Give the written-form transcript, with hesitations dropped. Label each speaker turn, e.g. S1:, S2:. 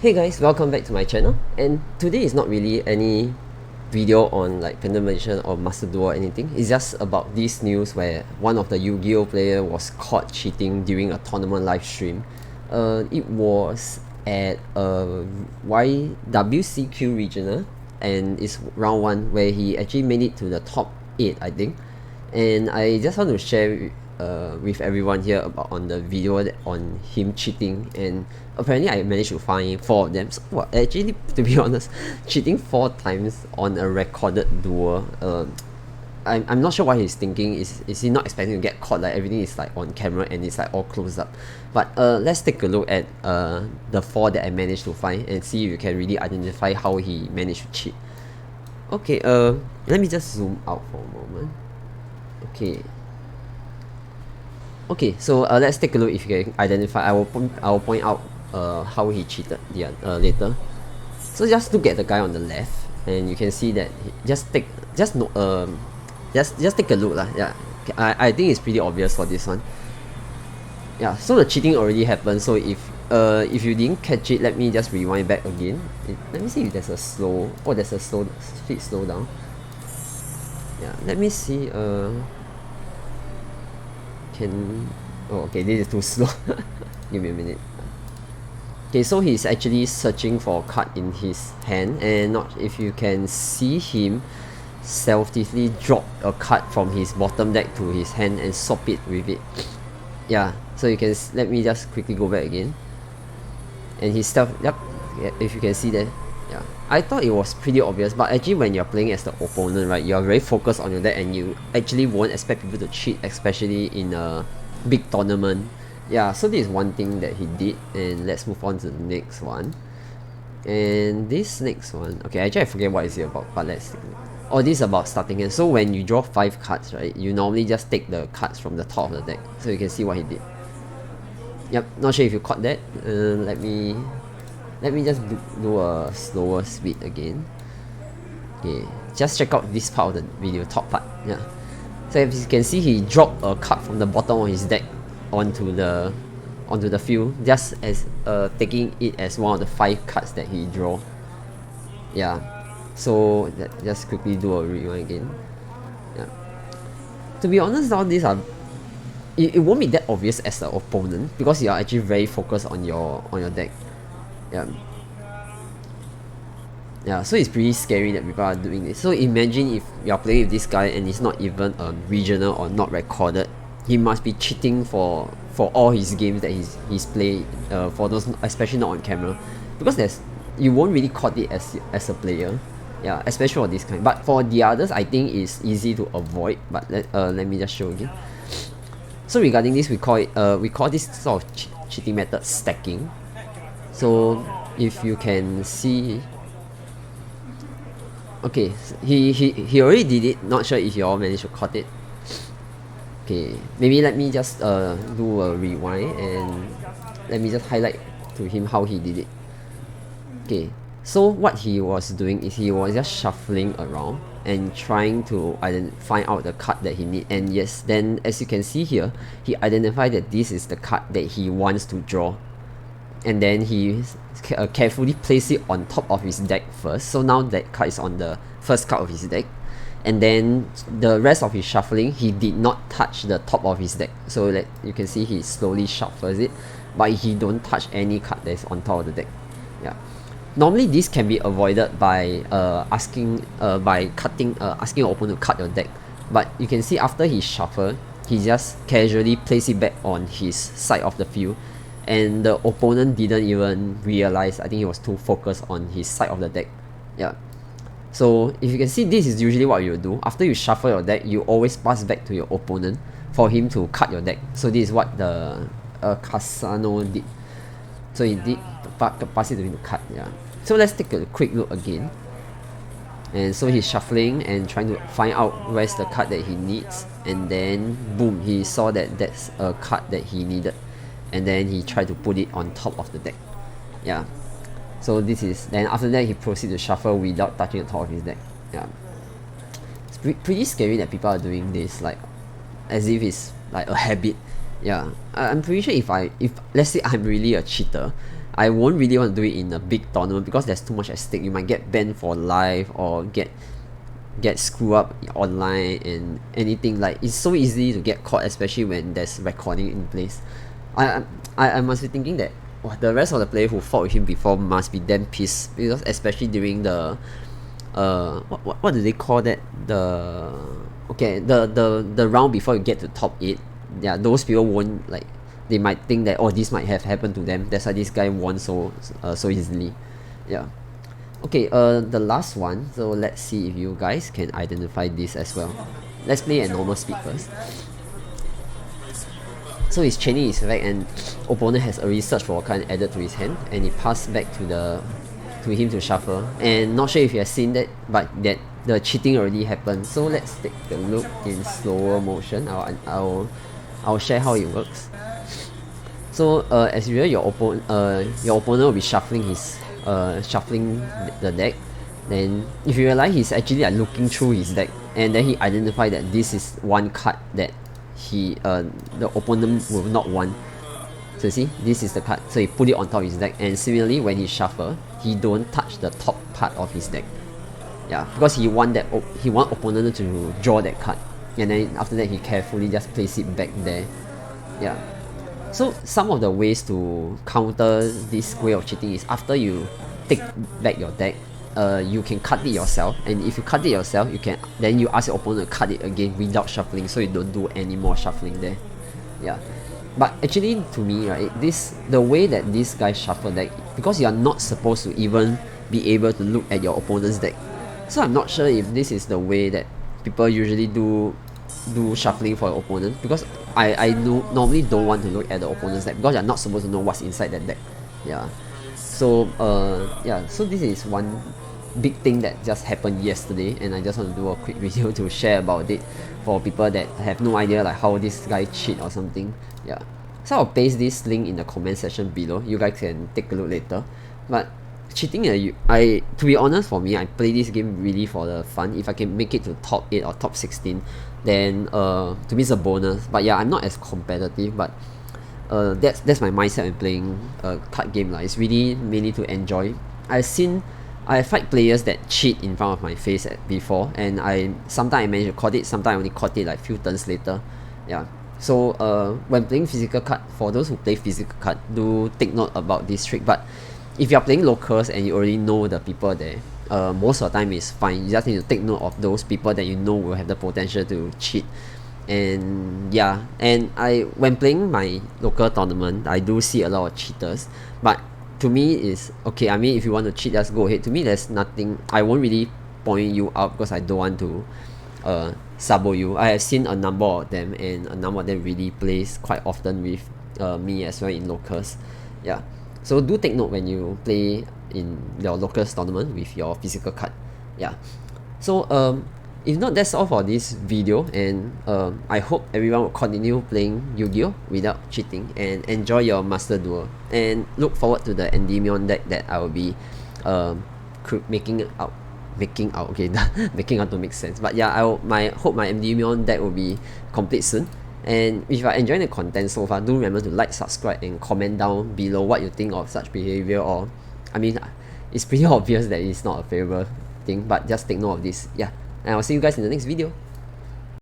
S1: Hey guys, welcome back to my channel, and today is not really any video on like Phantom Magician or Master Duel or anything. It's just about this news where one of the Yu-Gi-Oh player was caught cheating during a tournament live stream. It was at a YWCQ regional, and it's round 1 where he actually made it to the top 8, I think. And I just want to share with everyone here about on the video on him cheating, and apparently I managed to find 4 of them. So actually, to be honest, cheating 4 times on a recorded duel, I'm not sure what he's thinking. Is he not expecting to get caught? Like everything is like on camera and it's like all closed up. But let's take a look at the 4 that I managed to find and see if you can really identify how he managed to cheat. Okay, let me just zoom out for a moment. Okay, so let's take a look if you can identify. I will point out how he cheated later. So just look at the guy on the left, and you can see that just take a look lah. Yeah, I think it's pretty obvious for this one. Yeah, so the cheating already happened. So if you didn't catch it, let me just rewind back again. Let me see if there's a slow. Oh, there's a slow down. Yeah, let me see. Okay, this is too slow. Give me a minute. Okay, so he's actually searching for a card in his hand, and not if you can see him selectively drop a card from his bottom deck to his hand and swap it with it. Yeah, so you can let me just quickly go back again. And his yeah, if you can see that. Yeah, I thought it was pretty obvious, but actually when you're playing as the opponent, right, you're very focused on your deck and you actually won't expect people to cheat, especially in a big tournament. Yeah, so this is one thing that he did, and let's move on to the next one. And this next one, okay, actually I forget what it's about, but let's take a look. Oh, this is about starting hand. So when you draw 5 cards, right, you normally just take the cards from the top of the deck. So you can see what he did. Yep, not sure if you caught that. Let me just do a slower speed again. Okay, just check out this part of the video, top part. Yeah. So as you can see, he dropped a card from the bottom of his deck onto the field, just as taking it as one of the 5 cards that he drew. Yeah. So just quickly do a rewind again. Yeah. To be honest, all these are it won't be that obvious as the opponent because you are actually very focused on your deck. Yeah, so it's pretty scary that people are doing this. So imagine if you're playing with this guy and it's not even regional or not recorded. He must be cheating for all his games that he's played, for those especially not on camera, because you won't really caught it as a player. Yeah, especially for this kind. But for the others, I think it's easy to avoid. But let me just show again. So regarding this, we call this sort of cheating method stacking. So if you can see, okay, he already did it. Not sure if you all managed to caught it. Okay, maybe let me just do a rewind and let me just highlight to him how he did it. Okay, so what he was doing is he was just shuffling around and trying to find out the card that he need. And yes, then as you can see here, he identified that this is the card that he wants to draw. And then he carefully placed it on top of his deck first. So now that card is on the first card of his deck. And then the rest of his shuffling, he did not touch the top of his deck. So that you can see he slowly shuffles it, but he don't touch any card that is on top of the deck. Yeah. Normally this can be avoided by asking your opponent to cut your deck. But you can see after he shuffled, he just casually placed it back on his side of the field. And the opponent didn't even realize. I think he was too focused on his side of the deck. Yeah. So if you can see, this is usually what you do. After you shuffle your deck, you always pass back to your opponent for him to cut your deck. So this is what the Casano did. So he did pass it to him to cut. Yeah. So let's take a quick look again. And so he's shuffling and trying to find out where's the card that he needs. And then boom, he saw that that's a card that he needed. And then he tried to put it on top of the deck. Yeah. So this is, then after that he proceeded to shuffle without touching the top of his deck. Yeah. It's pretty scary that people are doing this, like as if it's like a habit. Yeah. I'm pretty sure if let's say I'm really a cheater, I won't really want to do it in a big tournament because there's too much at stake. You might get banned for life or get screwed up online and anything. Like, it's so easy to get caught, especially when there's recording in place. I must be thinking that the rest of the players who fought with him before must be damn pissed, because especially during the what do they call that, the round before you get to top 8. Yeah, those people won't, like, they might think that, oh, this might have happened to them, that's why this guy won so easily. Yeah. Okay, the last one, so let's see if you guys can identify this as well. Let's play at normal speed first. So he's chaining his effect, and opponent has already searched for a card and added to his hand, and he passed back to him to shuffle. And not sure if you have seen that, but that the cheating already happened. So let's take a look in slower motion. I'll share how it works. So as usual, your opponent will be shuffling the deck. Then if you realize, he's actually like looking through his deck, and then he identified that this is one card that the opponent will not want. So you see, this is the card, so he put it on top of his deck, and similarly when he shuffle, he don't touch the top part of his deck. Yeah, because he want opponent to draw that card, and then after that he carefully just place it back there. Yeah. So some of the ways to counter this way of cheating is, after you take back your deck, you can cut it yourself, and if you cut it yourself, then you ask your opponent to cut it again without shuffling, so you don't do any more shuffling there. Yeah. But actually, to me, right, the way that this guy shuffle deck, because you are not supposed to even be able to look at your opponent's deck. So I'm not sure if this is the way that people usually do shuffling for your opponent, because I normally don't want to look at the opponent's deck, because you're not supposed to know what's inside that deck. Yeah. So so this is one big thing that just happened yesterday, and I just want to do a quick video to share about it for people that have no idea like how this guy cheat or something. Yeah. So I'll paste this link in the comment section below. You guys can take a look later. But cheating, to be honest, for me, I play this game really for the fun. If I can make it to top 8 or top 16, then to me it's a bonus. But yeah, I'm not as competitive, but that's my mindset when playing a card game. Like, it's really mainly to enjoy. I fight players that cheat in front of my face before, and sometimes I manage to caught it, sometimes I only caught it like few turns later. Yeah. So when playing physical card, for those who play physical card, do take note about this trick. But if you're playing locals and you already know the people there, most of the time it's fine. You just need to take note of those people that you know will have the potential to cheat. And yeah, and when playing my local tournament, I do see a lot of cheaters, but to me is okay. I mean, if you want to cheat, just go ahead. To me, there's nothing. I won't really point you out because I don't want to sabo you. I have seen a number of them, and a number of them really plays quite often with me as well in locals. Yeah. So do take note when you play in your locals tournament with your physical card. Yeah. So if not, that's all for this video, and I hope everyone will continue playing Yu-Gi-Oh without cheating and enjoy your Master Duel, and look forward to the Endymion deck that I will be making out to make sense. But yeah, I hope my Endymion deck will be complete soon. And if you are enjoying the content so far, do remember to like, subscribe, and comment down below what you think of such behavior. Or, I mean, it's pretty obvious that it's not a favorable thing, but just take note of this. Yeah, and I'll see you guys in the next video.